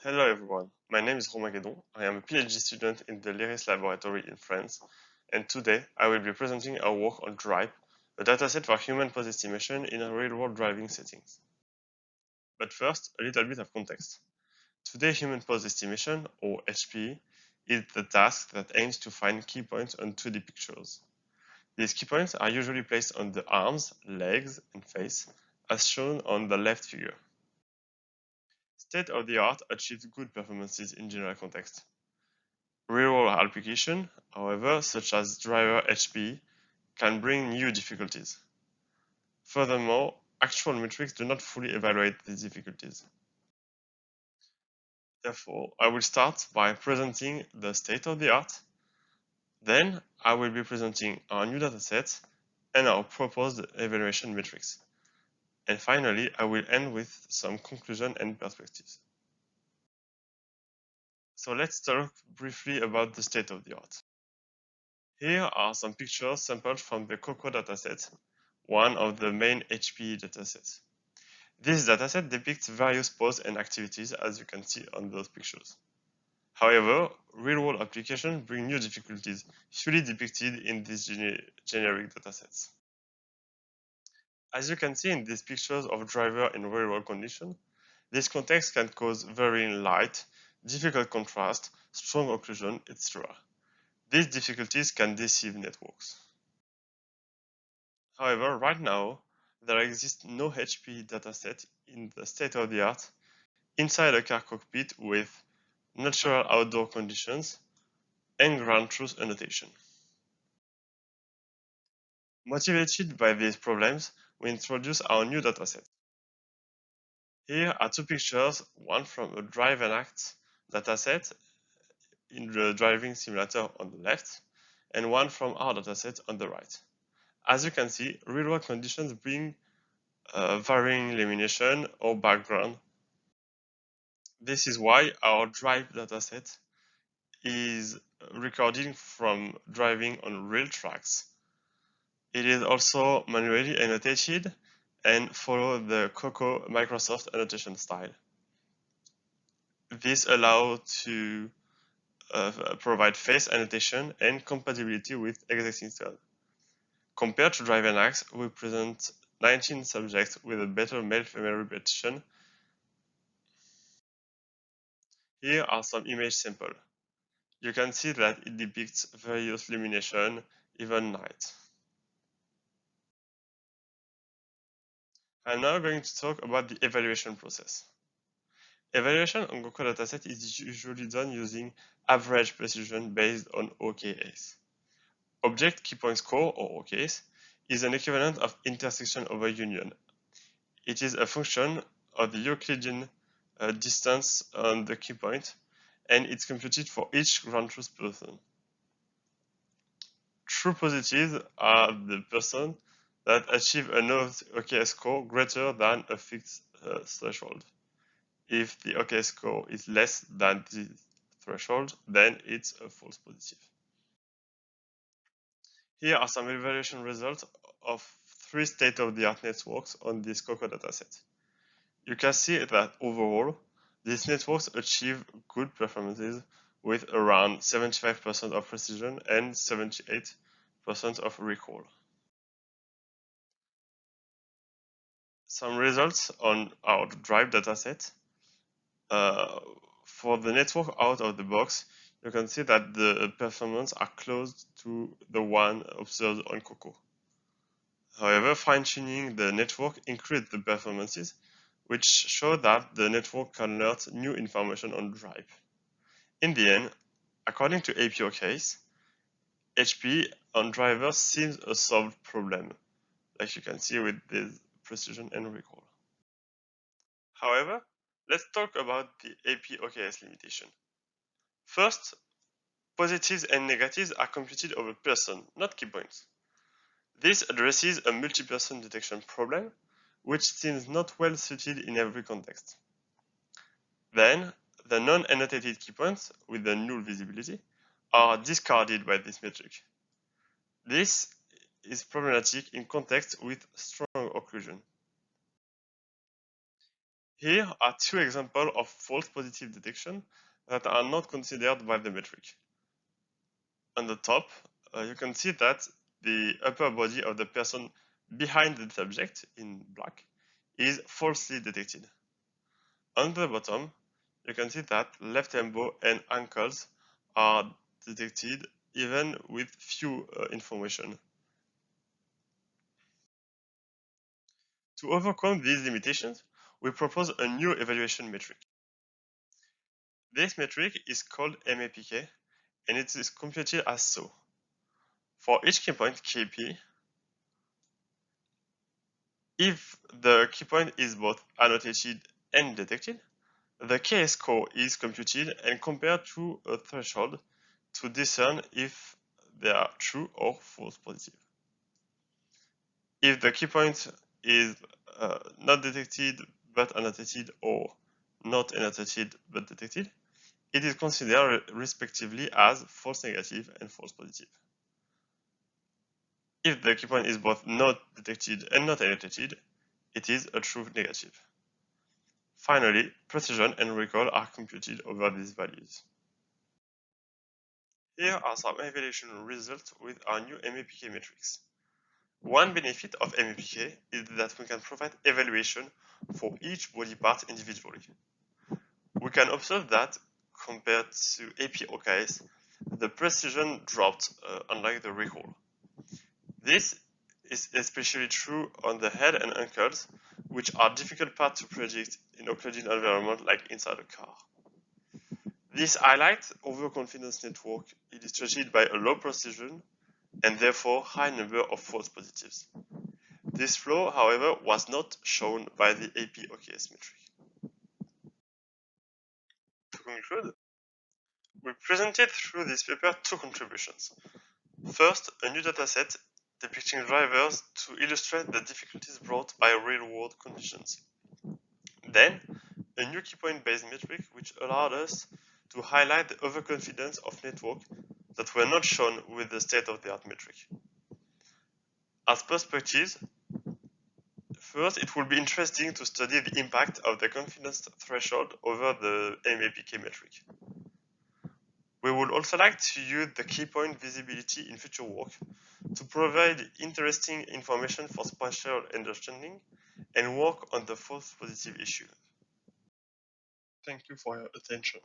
Hello everyone, my name is Romain Guédon. I am a PhD student in the LIRIS laboratory in France, and today I will be presenting our work on DRIVE, a dataset for human pose estimation in a real-world driving settings. But first, a little bit of context. Today, human pose estimation, or HPE, is the task that aims to find key points on 2D pictures. These key points are usually placed on the arms, legs, and face, as shown on the left figure. State-of-the-art achieves good performances in general context. Real-world applications, however, such as driver HPE, can bring new difficulties. Furthermore, actual metrics do not fully evaluate these difficulties. Therefore, I will start by presenting the state-of-the-art. Then, I will be presenting our new dataset and our proposed evaluation metrics. And finally, I will end with some conclusion and perspectives. So let's talk briefly about the state-of-the-art. Here are some pictures sampled from the COCO dataset, one of the main HPE datasets. This dataset depicts various poses and activities, as you can see on those pictures. However, real-world applications bring new difficulties, fully depicted in these generic datasets. As you can see in these pictures of driver in real-world conditions, this context can cause varying light, difficult contrast, strong occlusion, etc. These difficulties can deceive networks. However, right now, there exists no HPE dataset in the state-of-the-art inside a car cockpit with natural outdoor conditions and ground truth annotation. Motivated by these problems, we introduce our new dataset. Here are two pictures, one from a drive and act dataset in the driving simulator on the left, and one from our dataset on the right. As you can see, real-world conditions bring varying illumination or background. This is why our drive dataset is recording from driving on real tracks. It is also manually annotated and follow the COCO Microsoft annotation style. This allows to provide face annotation and compatibility with existing style. Compared to Drive and Axe, we present 19 subjects with a better male-female repetition. Here are some image samples. You can see that it depicts various illumination, even night. I'm now going to talk about the evaluation process. Evaluation on COCO dataset is usually done using average precision based on OKS. Object key point score, or OKS, is an equivalent of intersection over union. It is a function of the Euclidean distance on the key point, and it's computed for each ground truth person. True positives are the person that achieve an OKS score greater than a fixed threshold. If the OKS score is less than the threshold, then it's a false positive. Here are some evaluation results of 3 state-of-the-art networks on this COCO dataset. You can see that overall, these networks achieve good performances with around 75% of precision and 78% of recall. Some results on our drive dataset. For the network out of the box, you can see that the performance are close to the one observed on COCO. However, fine-tuning the network increased the performances, which show that the network can learn new information on drive. In the end, according to APOKs, HPE on drivers seems a solved problem, like you can see with this precision and recall. However, let's talk about the APOKs limitation. First, positives and negatives are computed over person, not key points. This addresses a multi-person detection problem, which seems not well suited in every context. Then, the non-annotated key points with the null visibility are discarded by this metric. This is problematic in context with strong occlusion. Here are two examples of false positive detection that are not considered by the metric. On the top, you can see that the upper body of the person behind the subject in black is falsely detected. On the bottom, you can see that left elbow and ankles are detected even with few information. To overcome these limitations, we propose a new evaluation metric. This metric is called MAPK and it is computed as so. For each key point KP, if the key point is both annotated and detected, the K score is computed and compared to a threshold to discern if they are true or false positive. If the key point is not detected but annotated or not annotated but detected, it is considered respectively as false negative and false positive. If the key point is both not detected and not annotated, it is a true negative. Finally, precision and recall are computed over these values. Here are some evaluation results with our new MAPK metrics. One benefit of MAPK is that we can provide evaluation for each body part individually. We can observe that compared to AP-OKS, the precision dropped unlike the recall. This is especially true on the head and ankles, which are difficult parts to predict in a clouded environment like inside a car. This highlights overconfidence network illustrated by a low precision and therefore high number of false positives. This flow, however, was not shown by the AP-OKS metric. To conclude, we presented through this paper two contributions. First, a new dataset depicting drivers to illustrate the difficulties brought by real-world conditions. Then, a new key point-based metric which allowed us to highlight the overconfidence of networks that were not shown with the state-of-the-art metric. As perspectives, first, it will be interesting to study the impact of the confidence threshold over the MAPK metric. We would also like to use the key point visibility in future work to provide interesting information for spatial understanding and work on the false positive issue. Thank you for your attention.